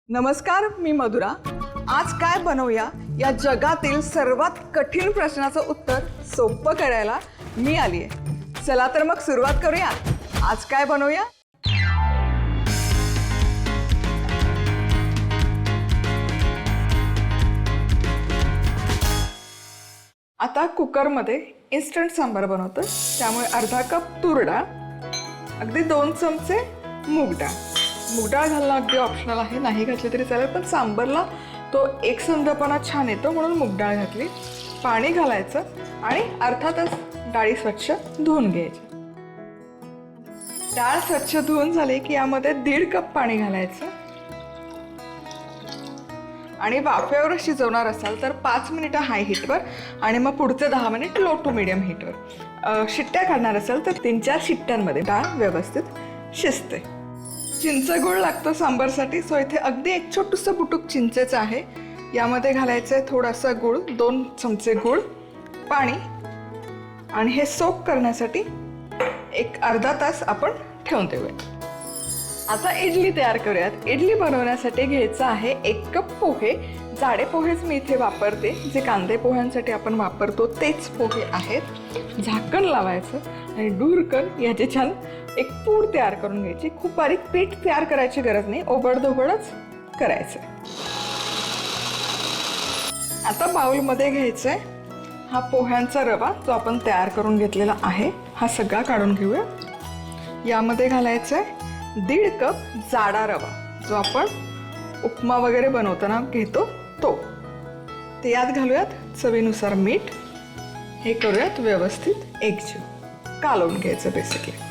नमस्कार, मी मधुरा. आज काय बनवूया या जगातील सर्वात कठीण प्रश्नाचं उत्तर सोपं करायला मी आली आहे. चला तर मग सुरुवात करूया. आज काय बनवूया? आता कुकरमध्ये इन्स्टंट सांबार बनवतो. त्यामुळे अर्धा कप तूर डाळ, अगदी 2 चमचे मूग डाळ. मूग डाळ घालणं अगदी ऑप्शनल आहे, नाही घातली तरी चालेल, पण सांबरला तो एकसंधपणा छान येतो म्हणून मूग डाळ घातली. पाणी घालायचं आणि अर्थातच डाळी स्वच्छ धुवून घ्यायची. डाळ स्वच्छ धुवून झाली की यामध्ये 1.5 कप पाणी घालायचं आणि वाफेवर शिजवणार असाल तर 5 मिनिटं हाय हीटवर आणि मग पुढचे 10 मिनिट लो टू मीडियम हीटवर. शिट्ट्या काढणार असाल तर 3-4 शिट्ट्यांमध्ये डाळ व्यवस्थित शिजते. चिंच गुळ लागतो सांबारसाठी, सो इथे अगदी एक छोटंसं बुटुक चिंचेचं आहे. यामध्ये घालायचं आहे थोडासा गुळ, 2 चमचे गुळ, पाणी आणि हे सोक करण्यासाठी एक अर्धा तास आपण ठेवून देऊया. आता इडली तयार करूयात. इडली बनवण्यासाठी घ्यायचं आहे 1 कप पोहे. जाडे पोहेच मी इथे वापरते, जे कांदे पोह्यांसाठी आपण वापरतो तेच पोहे आहेत. झाकण लावायचं आणि डुरकन याची छान एक पूड तयार करून घ्यायची. खूप बारीक पीठ तयार करायची गरज नाही, ओबडधोबडच करायचं. आता बाउलमध्ये घ्यायचं आहे हा पोह्यांचा रवा, जो आपण तयार करून घेतलेला आहे, हा सगळा काढून घेऊया. यामध्ये घालायचं आहे 1.5 कप जाडा रवा, जो आपण उपमा वगैरे बनवताना घेतो तो. ते यात घालूयात. चवीनुसार मीठ. हे करूयात व्यवस्थित एकजीव, कालवून घ्यायचं. बेसिकली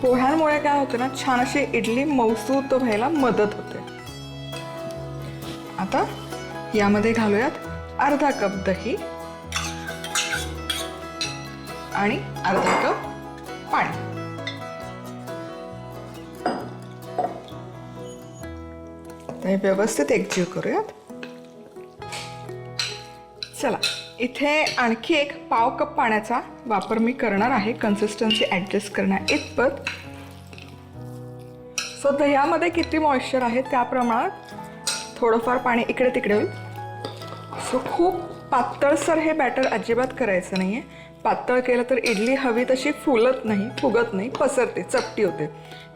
पोह्यांमुळे काय होतं ना, छान अशी इडली मऊसूत व्हायला मदत होते. आता यामध्ये घालूयात अर्धा कप दही आणि अर्धा कप पाणी. हे व्यवस्थित एकजीव करूयात. चला, इथे आणखी एक पाव कप पाण्याचा वापर मी करणार आहे, कन्सिस्टन्सी ॲडजस्ट करण्या इतपत. सो दह्यामध्ये किती मॉइश्चर आहे त्या प्रमाणात थोडंफार पाणी इकडे तिकडे होईल. सो खूप पातळसर हे बॅटर अजिबात करायचं नाही आहे. पातळ केलं तर इडली हवी तशी फुलत नाही, फुगत नाही, पसरते, चपटी होते.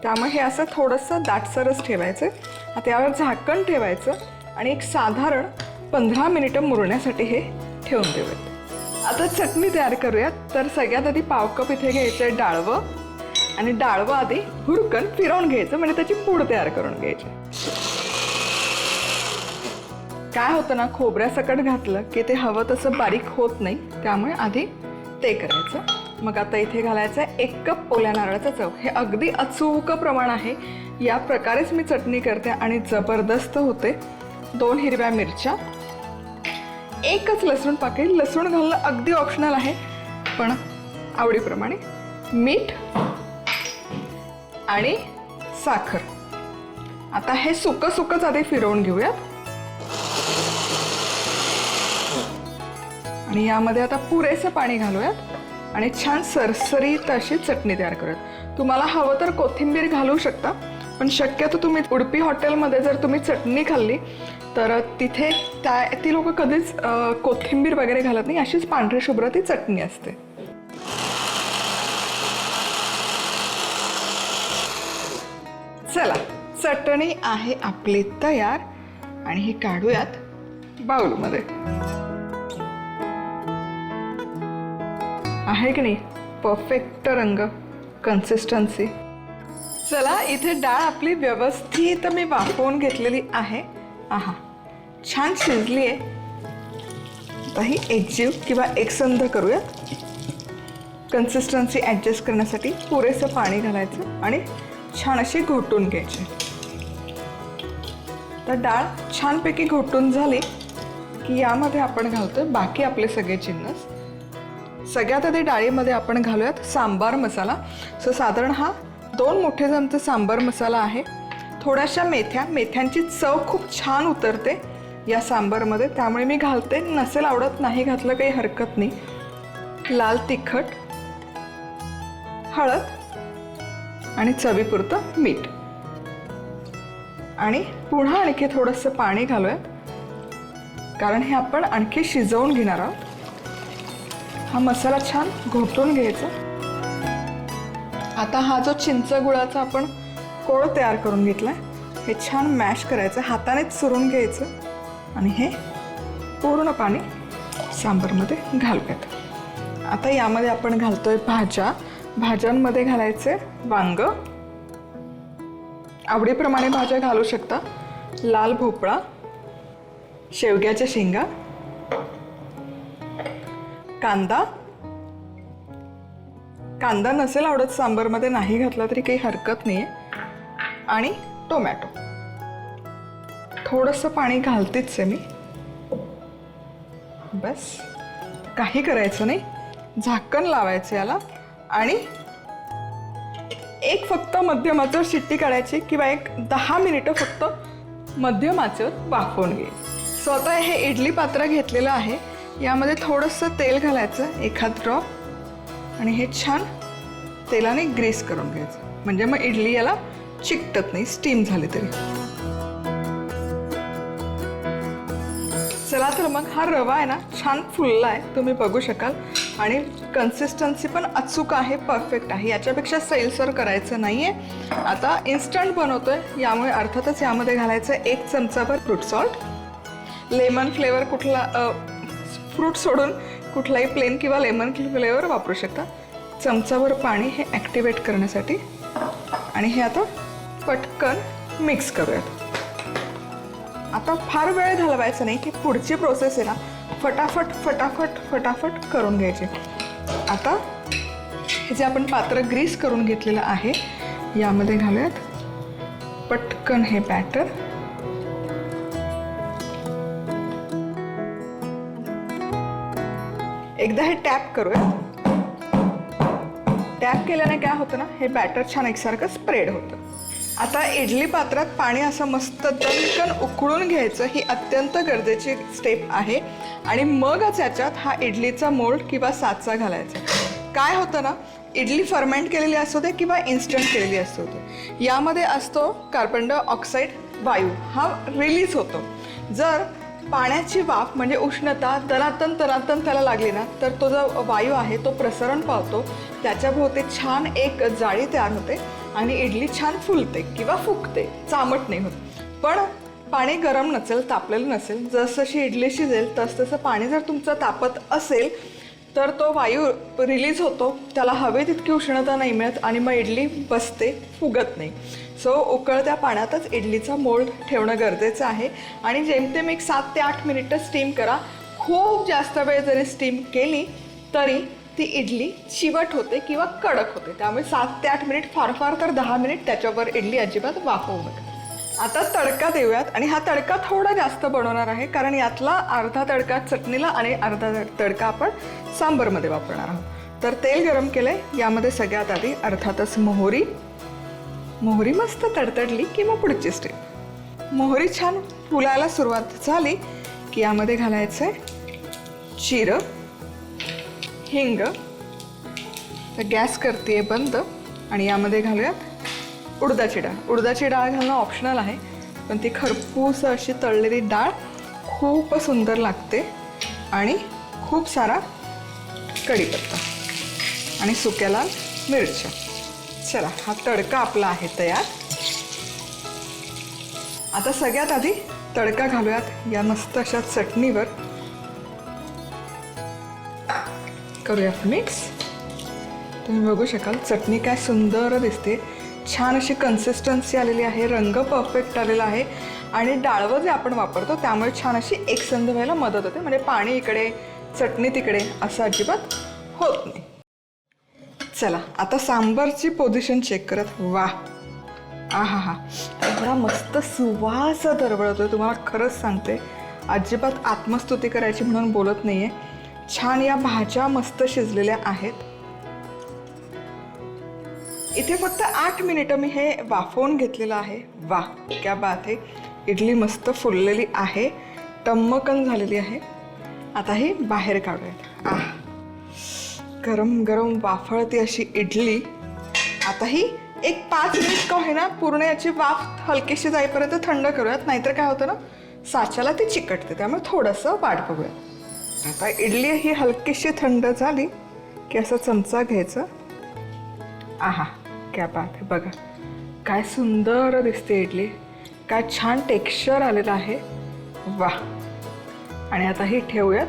त्यामुळे हे असं थोडंसं दाटसरच ठेवायचं. आता यावर झाकण ठेवायचं आणि एक साधारण 15 मिनिटं मुरण्यासाठी हे ठेवून देऊयात. आता चटणी तयार करूयात. तर सगळ्यात आधी पाव कप इथे घ्यायचं आहे डाळवं आणि डाळवं आधी हुरकन फिरवून घ्यायचं, म्हणजे त्याची पूड तयार करून घ्यायची. काय होतं ना, खोबऱ्यासकट घातलं की ते हवं तसं बारीक होत नाही, त्यामुळे आधी ते करायचं. मग आता इथे घालायचं आहे 1 कप ओल्या नारळाचा चव. हे अगदी अचूक प्रमाण आहे. या प्रकारेच मी चटणी करते आणि जबरदस्त होते. 2 हिरव्या मिरच्या, 1च लसूण पाकळी. लसूण घालणं अगदी ऑप्शनल आहे, पण आवडीप्रमाणे. मीठ आणि साखर. आता हे सुकंच आधी फिरवून घेऊयात. आणि यामध्ये आता पुरेसं पाणी घालूयात आणि छान सरसरीत अशी चटणी तयार करूयात. तुम्हाला हवं तर कोथिंबीर घालू शकता, पण शक्यतो तुम्ही उडपी हॉटेलमध्ये जर तुम्ही चटणी खाल्ली तर तिथे ती लोक कधीच कोथिंबीर वगैरे घालत नाही. अशीच पांढरी शुभ्र ती चटणी असते. चला, चटणी आहे आपली तयार आणि ही काढूयात बाउलमध्ये. आहे की नाही परफेक्ट रंग, कन्सिस्टन्सी. चला, इथे डाळ आपली व्यवस्थित मी वाफवून घेतलेली आहे. आहा, छान शिजली आहे. आता ही एकजीव किंवा एकसंध करूयात. कन्सिस्टन्सी ॲडजस्ट करण्यासाठी पुरेसं पाणी घालायचं आणि छान अशी घोटून घ्यायची. तर डाळ छानपैकी घोटून झाली की यामध्ये आपण घालतोय बाकी आपले सगळे जिन्नस. सगळ्यात आधी डाळीमध्ये आपण घालूयात सांबार मसाला. सो साधारण हा 2 मोठे चमचे सांबार मसाला आहे. थोड्याशा मेथ्यांची चव खूप छान उतरते या सांबारमध्ये, त्यामुळे मी घालते. नसेल आवडत नाही घातलं काही हरकत नाही. लाल तिखट, हळद आणि चवीपुरतं मीठ. आणि पुन्हा आणखी थोडंसं पाणी घालूयात, कारण हे आपण आणखी शिजवून घेणार आहोत. हा मसाला छान घोटून घ्यायचा. आता हा जो चिंच गुळाचा आपण कोळ तयार करून घेतलाय, हे छान मॅश करायचं, हातानेच चुरून घ्यायचं आणि हे पूर्ण पाणी सांबरमध्ये घालूयात. आता यामध्ये आपण घालतोय भाज्या. भाज्यांमध्ये घालायचे वांग, आवडीप्रमाणे भाज्या घालू शकता, लाल भोपळा, शेवग्याच्या शेंगा, कांदा. कांदा नसेल आवडत सांबरमध्ये, नाही घातला तरी काही हरकत नाही आहे, आणि टोमॅटो. थोडंसं पाणी घालतेच आहे मी. बस, काही करायचं नाही, झाकण लावायचं याला आणि एक फक्त मध्यम आचेवर शिट्टी काढायची किंवा एक 10 मिनिटं फक्त मध्यम आचेवर वाफवून घे. सो आता हे इडली पात्र घेतलेलं आहे, यामध्ये थोडंसं तेल घालायचं, एखाद ड्रॉप, आणि हे छान तेलाने ग्रीस करून घ्यायचं, म्हणजे मग इडली याला चिकटत नाही स्टीम झाली तरी. चला तर मग हा रवा आहे ना छान फुलला आहे, तुम्ही बघू शकाल, आणि कन्सिस्टन्सी पण अचूक आहे, परफेक्ट आहे. याच्यापेक्षा सैलसर करायचं नाही आहे. आता इन्स्टंट बनवतोय, यामुळे अर्थातच यामध्ये घालायचं 1 चमचाभर फ्रूट सॉल्ट. लेमन फ्लेवर कुठला, फ्रूट सोडून कुठलाही प्लेन किंवा लेमन फ्लेवर वापरू शकता. चमचाभर पाणी हे ॲक्टिवेट करण्यासाठी, आणि हे आता पटकन मिक्स करूयात. आता फार वेळ घालवायचा नाही, की पुढची प्रोसेस आहे ना फटाफट फटाफट फटाफट करून घ्यायची. आता हे जे आपण पात्र ग्रीस करून घेतलेलं आहे यामध्ये घालूयात. पटकन हे बॅटर एकदा हे टॅप करूयात. टॅप केल्याने काय होतं ना, हे बॅटर छान एकसारखं स्प्रेड होतं. आता इडली पात्रात पाणी असं मस्त दणकन उकळून घ्यायचं, ही अत्यंत गरजेची स्टेप आहे. आणि मगच याच्यात हा इडलीचा मोल्ड किंवा साचा घालायचा. काय होतं ना, इडली फर्मेंट केलेली असू दे किंवा इन्स्टंट केलेली असू दे, यामध्ये असतो कार्बन डायऑक्साईड वायू, हा रिलीज होतो. जर पाण्याची वाफ म्हणजे उष्णता तनातन त्याला लागली ना, तर तो जो वायू आहे तो प्रसरण पावतो, त्याच्याभोवती छान एक जाळी तयार होते आणि इडली छान फुलते किंवा फुगते, चामट नाही होत. पण पाणी गरम नसेल, तापलेलं नसेल, जसजशी इडली शिजेल तसं पाणी जर तुमचं तापत असेल तर तो वायू रिलीज होतो, त्याला हवे तितकी उष्णता नाही मिळत आणि मग इडली बसते, फुगत नाही. सो उकळत्या पाण्यातच इडलीचा मोल्ड ठेवणं गरजेचं आहे. आणि जेमतेम एक 7 ते 8 मिनिटं स्टीम करा. खूप जास्त वेळ जरी स्टीम केली तरी ती इडली चिवट होते किंवा कडक होते. त्यामुळे 7 ते 8 मिनिट, फार फार तर 10 मिनिट त्याच्यावर इडली अजिबात वाफवू नका. आता तडका देऊयात. आणि हा तडका थोडा जास्त बनवणार आहे, कारण यातला अर्धा तडका चटणीला आणि अर्धा तडका आपण सांबरमध्ये वापरणार आहोत. तर तेल गरम केलं आहे, यामध्ये सगळ्यात आधी अर्थातच मोहरी मस्त तडतडली की मग पुढची स्टेप. मोहरी छान फुलायला सुरुवात झाली की यामध्ये घालायचं आहे जिरं, हिंग. तर गॅस करते बंद आणि यामध्ये घालूयात उडदाची डाळ. उडदाची डाळ घालणं ऑप्शनल आहे, पण ती खरपूस अशी तळलेली डाळ खूप सुंदर लागते. आणि खूप सारा कढीपत्ता आणि सुक्या लाल मिरच्या. चला, हा तडका आपला आहे तयार. आता सगळ्यात आधी तडका घालूयात या मस्त अशा चटणीवर. करूयात मिक्स. तुम्ही बघू शकाल चटणी काय सुंदर दिसते, छान अशी कन्सिस्टन्सी आलेली आहे, रंग परफेक्ट आलेला आहे. आणि डाळवं जे आपण वापरतो त्यामुळे छान अशी एकसंध व्हायला मदत होते, म्हणजे पाणी इकडे चटणी तिकडे असं अजिबात होत नाही. चला, आता सांबरची पोझिशन चेक करत. वा, आहा हा, एवढा मस्त सुवास दरवळतोय, तुम्हाला खरंच सांगते. अजिबात आत्मस्तुती करायची म्हणून बोलत नाहीये. छान या भाज्या मस्त शिजलेल्या आहेत. इथे फक्त 8 मिनिटं मी हे वाफवून घेतलेलं आहे. वा, क्या बात आहे. इडली मस्त फुललेली आहे, टम्मकन झालेली आहे. आता ही बाहेर काढूयात. गरम गरम वाफळती अशी इडली. आता ही एक 5 मिनिट का होईना पूर्ण याची वाफ हलकीशी जाईपर्यंत थंड करूयात, नाहीतर काय होतं ना साच्याला ती चिकटते, त्यामुळे थोडंसं वाट बघूयात. आता इडली ही हलकीशी थंड झाली की असा चमचा घ्यायचा. आहा क्या बात आहे, बघा काय सुंदर दिसते इडली, काय छान टेक्स्चर आलेलं आहे. वा. आणि आता ही ठेवूयात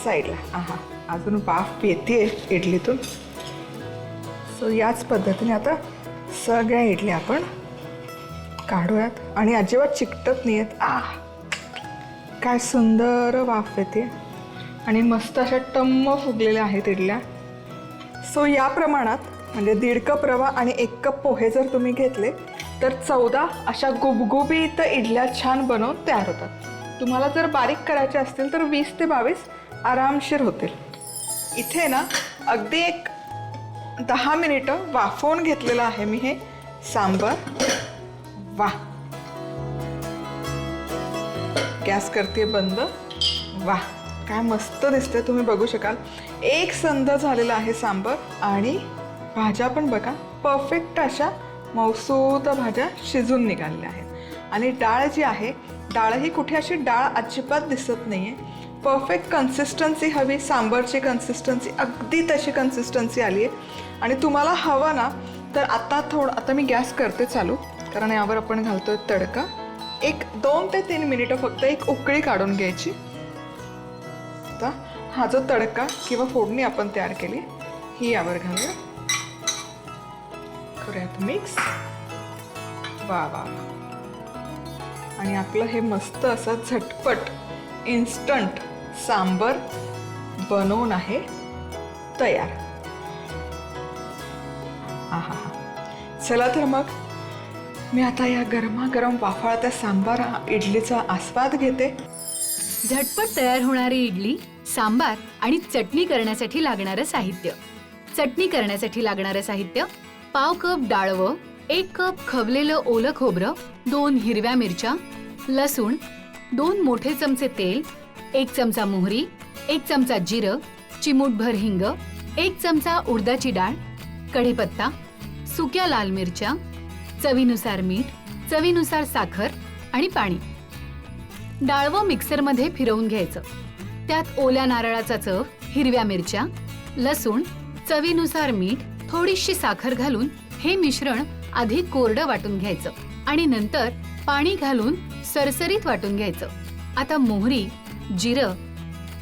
साईडला. आहा अजून वाफ येते इडलीतून. सो याच पद्धतीने आता सगळ्या इडल्या आपण काढूयात आणि अजिबात चिकटत नाही आहेत. काय सुंदर वाफ येते आणि मस्त अशा टम्म फुगलेल्या आहेत इडल्या. सो या प्रमाणात म्हणजे 1.5 कप रवा आणि 1 कप पोहे जर तुम्ही घेतले तर 14 अशा गुबगुबीत इडल्या छान बनवून तयार होतात. तुम्हाला जर बारीक करायचे असतील तर 20 ते 22 आरामशीर होतील. इथे ना अगदी एक 10 मिनिटं वाफवून घेतलेलं आहे मी हे सांबर. वा. गॅस करते बंद. वा काय मस्त दिसते, तुम्ही बघू शकाल. एक संध झालेला आहे सांबर आणि भाज्या पण बघा परफेक्ट अशा मौसूद भाज्या शिजून निघालेल्या आहेत. आणि डाळ जी आहे, डाळ ही कुठे अशी डाळ अजिबात दिसत नाही आहे. परफेक्ट कन्सिस्टन्सी हवी, सांबरची कन्सिस्टन्सी अगदी तशी कन्सिस्टन्सी आली आहे. आणि तुम्हाला हवं ना तर आता मी गॅस करते चालू, कारण यावर आपण घालतोय तडका. एक 2 ते 3 मिनिटं फक्त एक उकळी काढून घ्यायची. आता हा जो तडका किंवा फोडणी आपण तयार केली ही यावर घालूया, करूयात मिक्स. वा वा. आणि आपलं हे मस्त असं झटपट इन्स्टंट सांबर बनवून आहे तयार. आहा. चला तर मग मी आता या गरमागरम वाफाळत्या सांबार इडलीचा आस्वाद घेते. झटपट तयार होणारी इडली, सांबार आणि चटणी करण्यासाठी लागणारं साहित्य. चटणी करण्यासाठी लागणारं साहित्य: पाव कप डाळवं, 1 कप खवलेलं ओलं खोबरं, 2 हिरव्या मिरच्या, लसूण, 2 मोठे चमचे तेल, 1 चमचा मोहरी, 1 चमचा जिरं, चिमूटभर हिंग, 1 चमचा उडदाची डाळ, कढीपत्ता, सुक्या लाल मिरच्या, चवीनुसार मीठ, चवीनुसार साखर आणि पाणी. डाळवं मिक्सरमध्ये फिरवून घ्यायचं. त्यात ओल्या नारळाचा चव, हिरव्या मिरच्या, लसूण, चवीनुसार मीठ, थोडीशी साखर घालून हे मिश्रण आधी कोरडं वाटून घ्यायचं आणि नंतर पाणी घालून सरसरीत वाटून घ्यायचं. आता मोहरी, जिरं,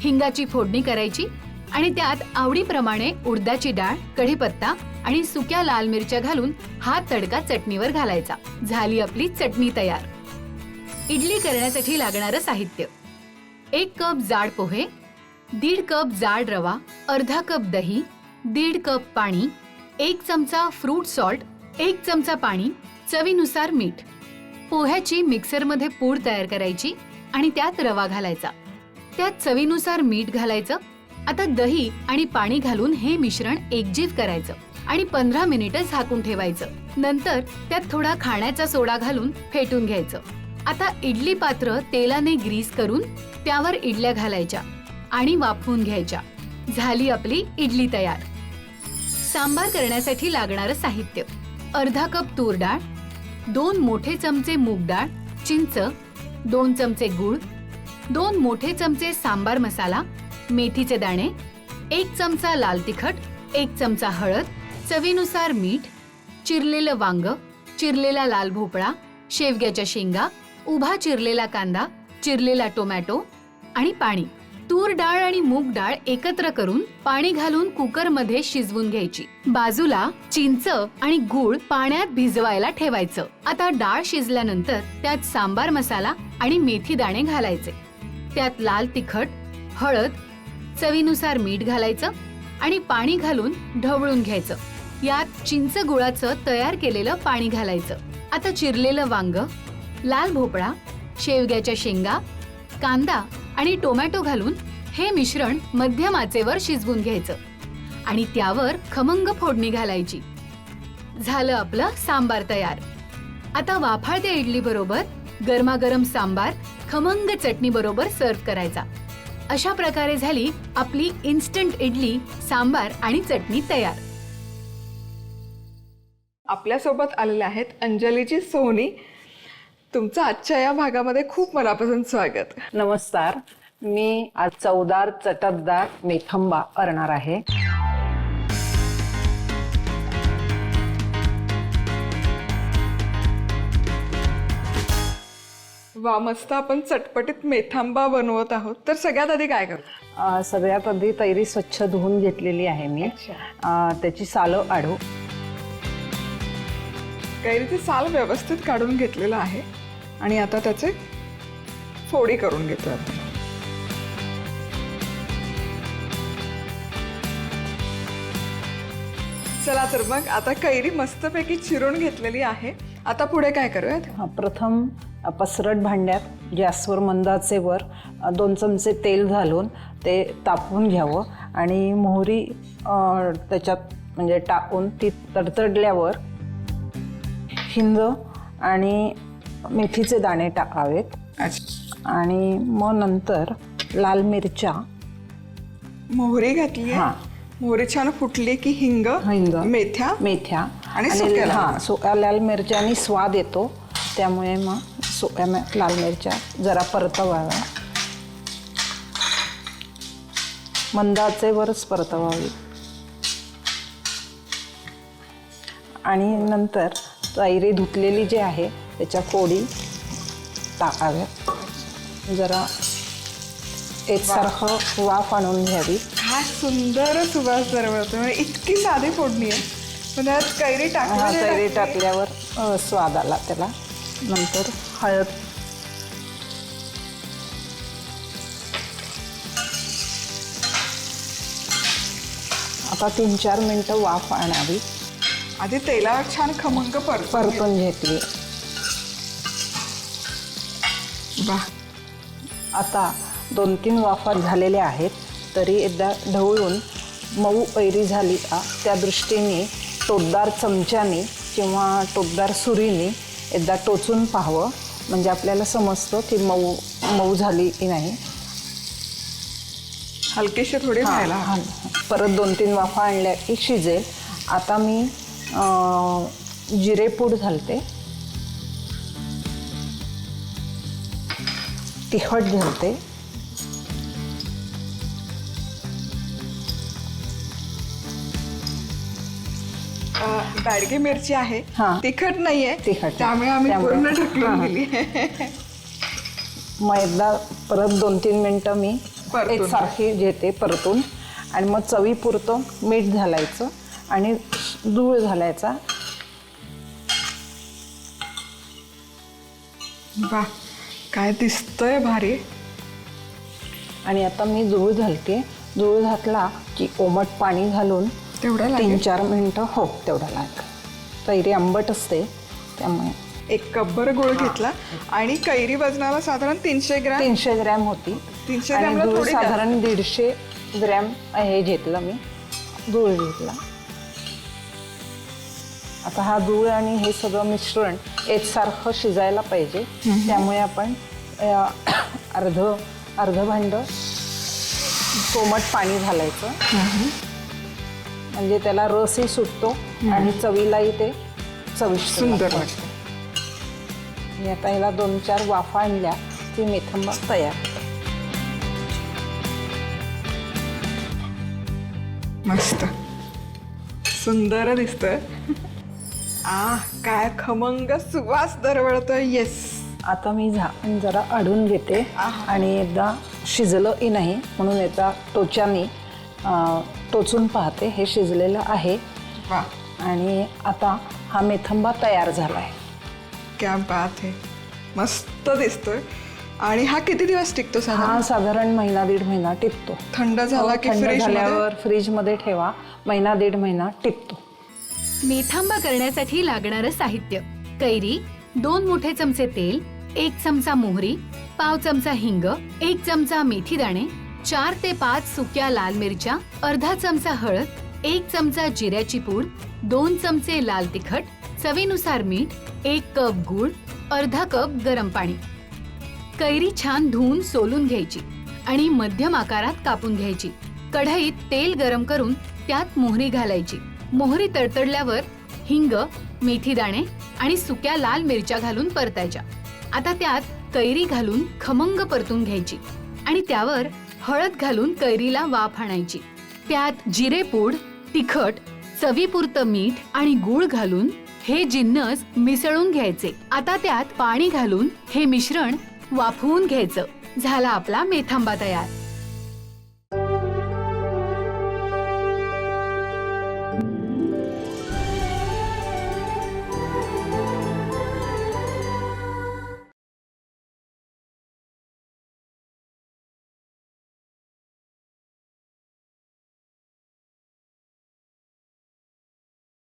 हिंगाची फोडणी करायची आणि त्यात आवडीप्रमाणे उडदाची डाळ, कढीपत्ता आणि सुक्या लाल मिरच्या घालून हा तडका चटणीवर घालायचा. झाली आपली चटणी तयार. इडली करण्यासाठी लागणारं साहित्य: 1 कप जाड पोहे, 1.5 कप जाड रवा, अर्धा कप दही, 1.5 कप पाणी, 1 चमचा फ्रूट सॉल्ट, 1 चमचा पाणी, चवीनुसार मीठ. पोह्याची मिक्सरमध्ये पूड तयार करायची आणि त्यात रवा घालायचा. त्यात चवीनुसार मीठ घालायचं. आता दही आणि पाणी घालून हे मिश्रण एकजीव करायचं आणि 15 मिनिटं झाकून ठेवायचं. नंतर त्यात थोडा खाण्याचा सोडा घालून फेटून घ्यायचं. आता इडली पात्र तेलाने ग्रीस करून त्यावर इडल्या घालायच्या आणि वाफवून घ्यायच्या. झाली आपली इडली तयार. सांबार करण्यासाठी लागणारं साहित्य: अर्धा कप तूर डाळ, 2 मोठे चमचे मूग डाळ, चिंच, 2 चमचे गूळ, 2 मोठे चमचे सांबार मसाला, मेथीचे दाणे, 1 चमचा लाल तिखट, 1 चमचा हळद, चवीनुसार मीठ, चिरलेलं वांग, चिरलेला लाल भोपळा, शेवग्याच्या शेंगा, उभा चिरलेला कांदा, चिरलेला टोमॅटो आणि पाणी. तूर डाळ आणि मूग डाळ एकत्र करून पाणी घालून कुकरमध्ये शिजवून घ्यायची. बाजूला चिंच आणि गूळ पाण्यात भिजवायला ठेवायचं. आता डाळ शिजल्यानंतर त्यात सांबार मसाला आणि मेथी दाणे घालायचे. त्यात लाल तिखट, हळद, चवीनुसार मीठ घालायचं आणि पाणी घालून ढवळून घ्यायचं. यात चिंच गुळाचं तयार केलेलं पाणी घालायचं. आता चिरलेलं वांग, लाल भोपळा, शेवग्याच्या शेंगा, कांदा आणि टोमॅटो घालून हे मिश्रण मध्यम आचेवर शिजवून घ्यायचं आणि त्यावर खमंग फोडणी घालायची. झालं आपलं सांबार तयार. आता वाफाळत्या इडली बरोबर गरमागरम सांबार खमंग चटणी बरोबर सर्व्ह करायचा. अशा प्रकारे झाली आपली इन्स्टंट इडली, सांबार आणि चटणी तयार. आपल्यासोबत आलेले आहेत अंजलीची सोनी. तुमचं आजच्या या भागामध्ये खूप मनापासून स्वागत. नमस्कार. मी आज चवदार चटकदार मेथंबा करणार आहे. वा, मस्त. आपण चटपटीत मेथांबा बनवत आहोत. तर सगळ्यात आधी काय करू? सगळ्यात आधी तैरी स्वच्छ धुवून घेतलेली आहे मी. त्याची सालं काढू. कैरीचे साल व्यवस्थित काढून घेतलेलं आहे आणि आता त्याचे फोडी करून घेतो आपण. चला तर मग आता कैरी मस्तपैकी चिरून घेतलेली आहे. आता पुढे काय करूयात? प्रथम पसरट भांड्यात गॅसवर मंद आचेवर 2 चमचे तेल घालून ते तापवून घ्यावं आणि मोहरी त्याच्यात म्हणजे टाकून ती तडतडल्यावर हिंग आणि मेथीचे दाणे टाकावेत. आणि मग नंतर लाल मिरच्या. मोहरी घातली. मोहरी छान फुटली की हिंग, मेथ्या आणि सुक्या लाल मिरच्यानी स्वाद येतो, त्यामुळे मग सुक्या लाल मिरच्या जरा परतवाव्या. मंद आचेवरच परतवावी. आणि नंतर कैरी धुतलेली जी आहे त्याच्या फोडी टाकाव्यात. जरा एकसारखं वाफ आणून घ्यावी. हा सुंदर सुवास दरवळतो. इतकी साधी फोडणी आहे पण त्यात कैरी कैरी टाकल्यावर स्वाद आला त्याला. नंतर हळद. आता 3-4 मिनिटं वाफ आणावी. आधी तेलावर छान खमंग परतून घेतली. आता 2-3 वाफा झालेल्या आहेत तरी एकदा ढवळून मऊ कैरी झाली का त्या दृष्टीने टोकदार चमच्याने किंवा टोकदार सुरीने एकदा टोचून पाहावं, म्हणजे आपल्याला समजतं की मऊ झाली की नाही. हलकेशी थोडी व्हायला. परत 2-3 वाफा आणल्या की शिजेल. आता मी जिरेपूड घालते, तिखट घालते, बॅडगी मिरची आहे, तिखट नाहीये, त्यामुळे आम्ही पूर्ण ढकलून दिली. मग एकदा परत 2-3 मिनिटं मी एकसारखी घेते परतून. आणि मग चवीपुरतं मीठ घालायचं आणि दूळ घालायचा. वा, काय दिसतंय भारी. आणि आता मी दूळ घालते. दूळ घातला की कोमट पाणी घालून तेवढं 3-4 मिनिटं तेवढा लागेल. कैरी आंबट असते त्यामुळे. 1 कपभर गुळ घेतला आणि कैरी वजनाला साधारण 300 ग्रॅम होती. 300 ग्रॅम दूध साधारण 150 ग्रॅम हे घेतलं मी. दूळ घेतला. आता हा दूळ आणि हे सगळं मिश्रण एकसारखं शिजायला पाहिजे, त्यामुळे आपण अर्ध भांड कोमट पाणी घालायचं, म्हणजे त्याला रसही सुटतो आणि चवीलाही ते चविष्ट सुंदर वाटतं. आणि आता ह्याला 2-4 वाफा आणल्या की मेथंबा तयार. मस्त सुंदर दिसतंय. काय खमंग सुवास दरवळतोय. येस. आता मी जरा अडून घेते आणि एकदा शिजलं की नाही म्हणून याचा टोचाने टोचून पाहते. हे शिजलेलं आहे. आणि आता हा मेथंबा तयार झाला आहे. क्या बात आहे. मस्त दिसतोय. आणि हा किती दिवस टिकतो? हा साधारण 1-1.5 महिना टिकतो. थंड झाला की झाल्यावर फ्रीजमध्ये ठेवा. 1-1.5 महिना टिकतो. मेथांबा करण्यासाठी लागणारं साहित्य: कैरी, 2 मोठे चमचे तेल, 1 चमचा मोहरी, पाव चमचा हिंग, 1 चमचा मेथी दाणे, 4 ते 5 सुक्या लाल मिरच्या, अर्धा चमचा हळद, 1 चमचा जिऱ्याची पूड, 2 चमचे लाल तिखट, चवीनुसार मीठ, 1 कप गूळ, अर्धा कप गरम पाणी. कैरी छान धुवून सोलून घ्यायची आणि मध्यम आकारात कापून घ्यायची. कढईत तेल गरम करून त्यात मोहरी घालायची. मोहरी तडतडल्यावर हिंग, मेथी दाणे आणि सुक्या लाल मिरच्या घालून परतायच्या. आता त्यात कैरी घालून खमंग परतून घ्यायची आणि त्यावर हळद घालून कैरीला वाफ आणायची. त्यात जिरेपूड, तिखट, चवीपुरतं मीठ आणि गूळ घालून हे जिन्नस मिसळून घ्यायचे. आता त्यात पाणी घालून हे मिश्रण वाफवून घ्यायचं. झाला आपला मेथांबा तयार.